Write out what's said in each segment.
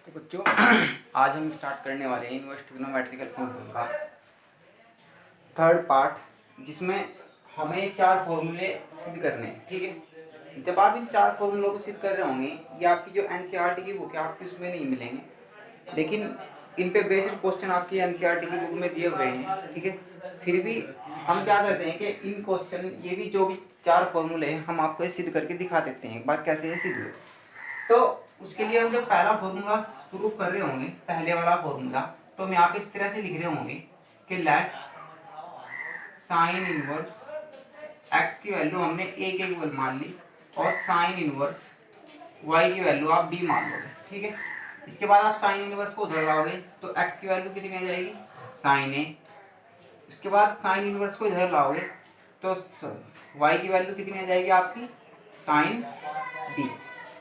तो बच्चों आज हम स्टार्ट करने वाले हैं इनवर्स ट्रिग्नोमेट्रिकल फंक्शन का थर्ड पार्ट, जिसमें हमें 4 फॉर्मूले सिद्ध करने हैं। ठीक है, जब आप इन 4 फॉर्मूलों को सिद्ध कर रहे होंगे, ये आपकी जो एनसीईआरटी की बुक है आपकी उसमें नहीं मिलेंगे, लेकिन इन पे बेस्ड क्वेश्चन आपकी एनसीईआरटी की बुक में दिए हुए हैं। ठीक है, फिर भी हम क्या करते हैं कि इन क्वेश्चन ये भी जो भी 4 फॉर्मूले हैं हम आपको सिद्ध करके दिखा देते हैं एक बार कैसे ये सिद्ध हुए। तो उसके लिए हम जब पहला फॉर्मूला प्रूव कर रहे होंगे, पहले वाला फॉर्मूला, तो हम यहाँ पे इस तरह से लिख रहे होंगे कि लेट साइन इनवर्स एक्स की वैल्यू हमने ए के इक्वल मान ली और साइन इनवर्स वाई की वैल्यू आप बी मान लोगे। ठीक है, इसके बाद आप साइन इनवर्स को उधर लाओगे तो एक्स की वैल्यू कितनी आ जाएगी, साइन ए। उसके बाद साइन इनवर्स को इधर लाओगे तो वाई की वैल्यू कितनी आ जाएगी आपकी, साइन बी।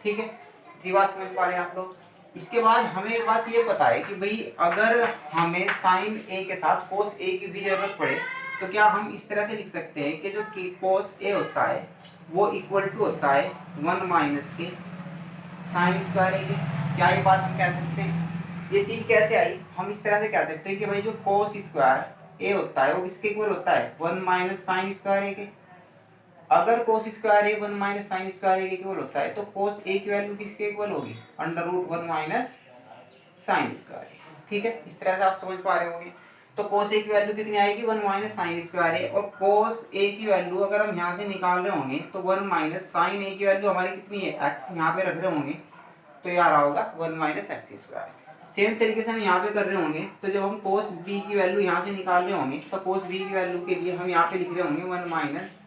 ठीक है, ये बात समझ पा रहे हैं आप लोग। इसके बाद हमें एक बात ये पता है कि भाई अगर हमें साइन ए के साथ कोस ए की भी जरूरत पड़े तो क्या हम इस तरह से लिख सकते हैं कि जो कोस ए होता है वो इक्वल टू होता है 1 माइनस के साइन स्क्वायर ए के। क्या ये बात हम कह सकते हैं? ये चीज कैसे आई? हम इस तरह से कह सकते हैं कि भाई जो कोस स्क्वायर ए होता है वो किसके इक्वल होता है, 1 माइनस साइन स्क्वायर ए के। अगर कोस स्क्वायर ए 1 माइनस साइन स्क्वायर ए के इक्वल होता है तो कोस ए की वैल्यू किसके इक्वल होगी, under root 1 minus sine square A. ठीक है, इस तरह से आप समझ पा रहे होंगे। तो कोस ए की वैल्यू कितनी आएगी, 1 माइनस साइन स्क्वायर ए, और कोस ए की वैल्यू अगर हम यहाँ से निकाल रहे होंगे तो 1 माइनस साइन ए की वैल्यू हमारी कितनी है, एक्स यहाँ पे रख रहे होंगे तो ये आ रहा होगा 1 माइनस एक्स स्क्वायर। सेम तरीके से हम यहाँ पे कर रहे होंगे तो जब हम कोस बी की वैल्यू यहाँ से निकाल रहे होंगे तो कोस बी की वैल्यू के लिए हम यहाँ पे लिख रहे होंगे 1 माइनस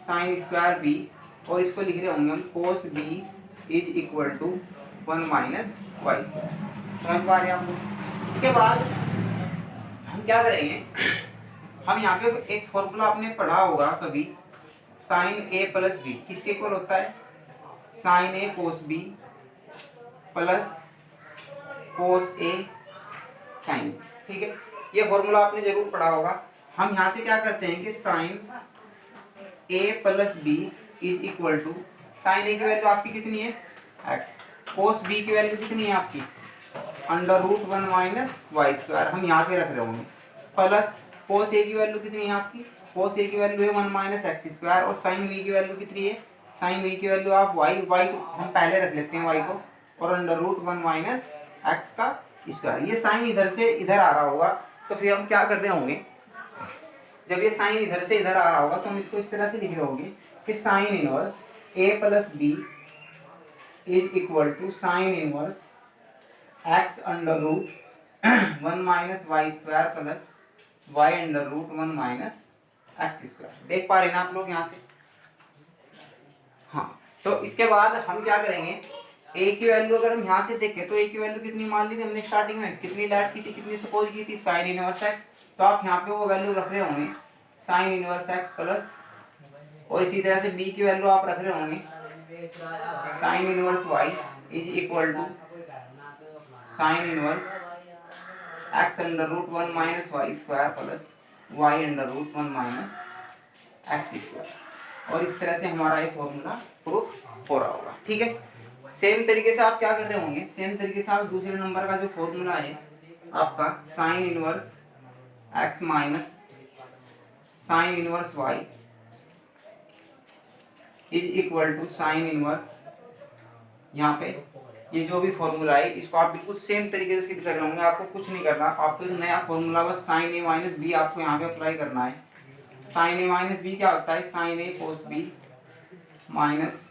साइन स्क्वायर बी, और इसको लिख रहे होंगे हम cos b is equal to 1 minus y square. समझ पा रहे हैं आप लोग? इसके बाद हम क्या करेंगे, हम यहाँ पे एक फॉर्मूला आपने पढ़ा होगा कभी, साइन ए प्लस बी किसके इक्वल होता है, साइन ए कोस बी प्लस कोस ए साइन। ठीक है, ये फॉर्मूला आपने जरूर पढ़ा होगा। हम यहाँ से क्या करते हैं कि sine A plus B is equal to, sine A की वैल्यू आपकी कितनी है, एक्स, कोस बी की वैल्यू कितनी है आपकी, under root 1 minus y square, हम यहाँ से रख रहे होंगे, प्लस कोस ए की वैल्यू कितनी है आपकी, कोस ए की वैल्यू है 1 माइनस एक्स स्क्वायर, और साइन बी की वैल्यू कितनी है, साइन बी की वैल्यू आप वाई को हम पहले रख लेते हैं वाई को, और अंडर रूट 1 माइनस एक्स का स्क्वायर। ये साइन इधर से इधर आ रहा होगा तो फिर हम क्या कर रहे होंगे, जब ये साइन इधर से इधर आ रहा होगा तो हम इसको इस तरह से लिख रहे होंगे कि sine inverse a plus B is equal to sine inverse x under root 1 minus y square plus y under root 1 minus x square. देख पा रहे हैं ना आप लोग यहाँ से? हाँ, तो इसके बाद हम क्या करेंगे, ए की वैल्यू अगर हम यहाँ से देखें तो ए की वैल्यू कितनी मान ली थी हमने स्टार्टिंग में, कितनी लेट की थी, कितनी सपोज की थी, साइन इनवर्स एक्स। तो आप यहाँ पे वो वैल्यू रख रहे होंगे साइन इनवर्स एक्स प्लस, और इसी तरह से बी की वैल्यू आप रख रहे होंगे sine inverse y is equal to sine inverse x under root 1 minus y square plus y under root 1 minus x square. और इस तरह से हमारा ये फॉर्मूला प्रूफ हो रहा होगा। ठीक है, सेम तरीके से आप क्या कर रहे होंगे, सेम तरीके से आप दूसरे नंबर का जो फॉर्मूला है आपका sine inverse x minus sine inverse y is equal to sine inverse, यहाँ पे ये जो भी फॉर्मूला है इसको आप बिल्कुल सेम तरीके से सिद्ध कर रहे होंगे। आपको कुछ नहीं करना, आपको एक नया फॉर्मूला बस साइन ए माइनस बी आपको यहाँ पे अप्लाई करना है। साइन ए माइनस बी क्या होता है, साइन ए कोस बी माइनस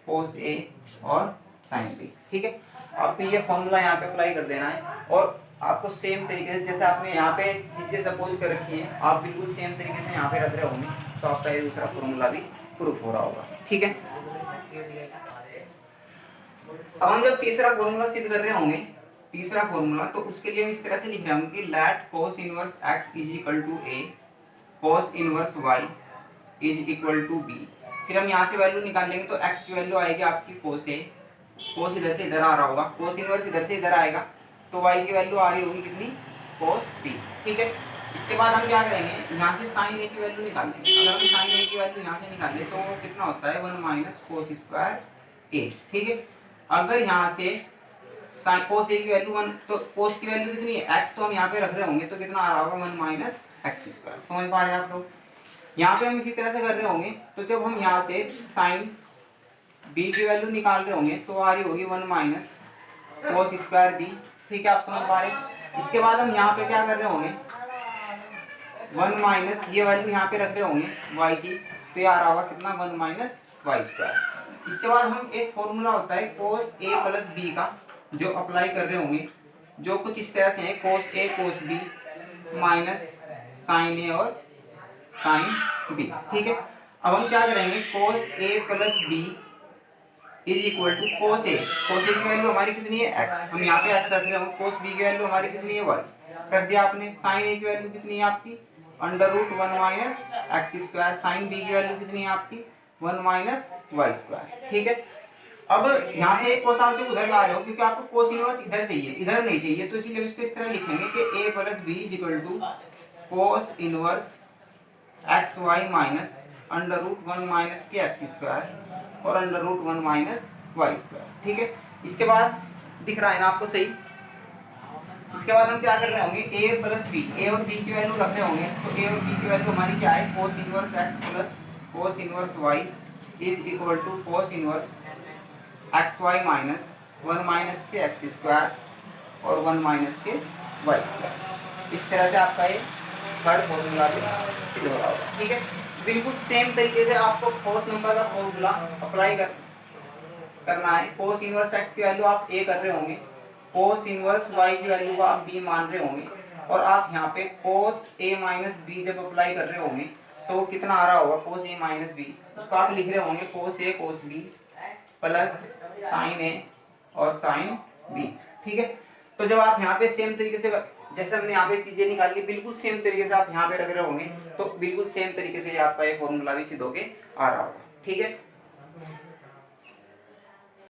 कोस ए और साइन बी। ठीक है, आपको ये फॉर्मूला यहाँ पे अप्लाई कर देना है, और आपको सेम तरीके से जैसे आपने यहाँ पे चीजें सपोज कर रखी हैं आप बिल्कुल सेम तरीके से यहाँ पे रख रहे होंगे तो आपका ये दूसरा फॉर्मूला भी प्रूफ हो रहा होगा। ठीक है, अब हम जब तीसरा फॉर्मूला सिद्ध कर रहे होंगे, तीसरा फॉर्मूला, तो उसके लिए हम इस तरह से लिख रहे होंगे कि let cos inverse x is equal to a cos inverse y is equal to b. फिर हम यहाँ से वैल्यू निकाल लेंगे तो एक्स की वैल्यू आएगी आपकी कोस ए, कोस इधर से इधर आ रहा होगा, कोस इनवर्स इधर से इधर आएगा तो वाई की वैल्यू आ रही होगी कितनी, कोस बी। ठीक है, इसके बाद हम क्या करेंगे, यहाँ से साइन ए की वैल्यू निकाल लेंगे। अगर हम साइन ए की वैल्यू यहाँ से निकालें तो कितना होता है, 1 माइनस कोस स्क्वायर ए। ठीक है, अगर यहाँ से साइन कोस ए की वैल्यू 1, तो कोस की वैल्यू कितनी है x, तो हम यहाँ पे रख रहे होंगे तो कितना आ रहा होगा 1 माइनस एक्स स्क्वायर। समझ पा रहे हैं आप लोग? यहाँ पे हम इसी तरह से कर रहे होंगे, तो जब हम यहाँ से साइन b की वैल्यू निकाल रहे होंगे तो आ रही होगी 1 माइनस कोस स्क्वायर b। ठीक है, आप समझ पा रहे हैं? इसके बाद हम यहाँ पे क्या कर रहे होंगे, 1 माइनस ये वैल्यू यहाँ पे रख रहे होंगे y की, तो ये आ रहा होगा कितना 1 माइनस वाई स्क्वायर। इसके बाद हम एक फॉर्मूला होता है कोस a प्लस बी का जो अप्लाई कर रहे होंगे, जो कुछ इस तरह से है cos a cos b minus sine a और साइन b। ठीक है, अब हम क्या करेंगे, cos a plus b is equal to cos A. Cos A की वैल्यू हमारी कितनी है x, हम यहाँ पे x रख रहे हैं। कोस b की वैल्यू हमारी कितनी है y रख दिया आपने। साइन ए की वैल्यू कितनी है आपकी under root 1 minus x square. Sine b की वैल्यू कितनी है आपकी 1 माइनस वाई स्क्वायर। ठीक है, अब यहाँ से कोस आप उधर ला रहे हो क्योंकि आपको कोस इनवर्स इधर चाहिए, इधर नहीं चाहिए, तो इसीलिए इसको इस तरह लिखेंगे कि a plus B is equal to cos inverse x y minus under root 1 minus के एक्स स्क्वायर और under root 1 minus y square. ठीक है, इसके बाद दिख रहा है ना आपको सही? इसके बाद हम क्या कर रहे होंगे, a प्लस बी, a और b की वैल्यू रख रहे होंगे, तो a और b की वैल्यू हमारी क्या है, cos inverse x plus cos inverse y is equal to cos inverse x y minus 1 minus के एक्स स्क्वायर और 1 माइनस के वाई स्क्वायर। इस तरह से आपका ये थर्ड फॉर्मूला भी सिद्ध हो रहा होगा। ठीक है, बिल्कुल सेम तरीके से आपको फोर्थ नंबर का फॉर्मूला अप्लाई करना है। कोस इनवर्स x की वैल्यू आप a कर रहे होंगे, कोस इनवर्स y की वैल्यू को आप b मान रहे होंगे, और आप यहाँ पे कोस a माइनस b जब अप्लाई कर रहे होंगे तो कितना आ रहा होगा कोस a माइनस b, उसको आप लिख रहे होंगे कोस a cos b plus sign a और साइन b। ठीक है, तो जब आप यहाँ पे सेम तरीके से जैसे हमने यहाँ पे चीजें निकाली बिल्कुल सेम तरीके से आप यहाँ पे रख रहे होंगे, तो बिल्कुल सेम तरीके से आपका ये फॉर्मूला भी सिद्ध होके आ रहा होगा। ठीक है,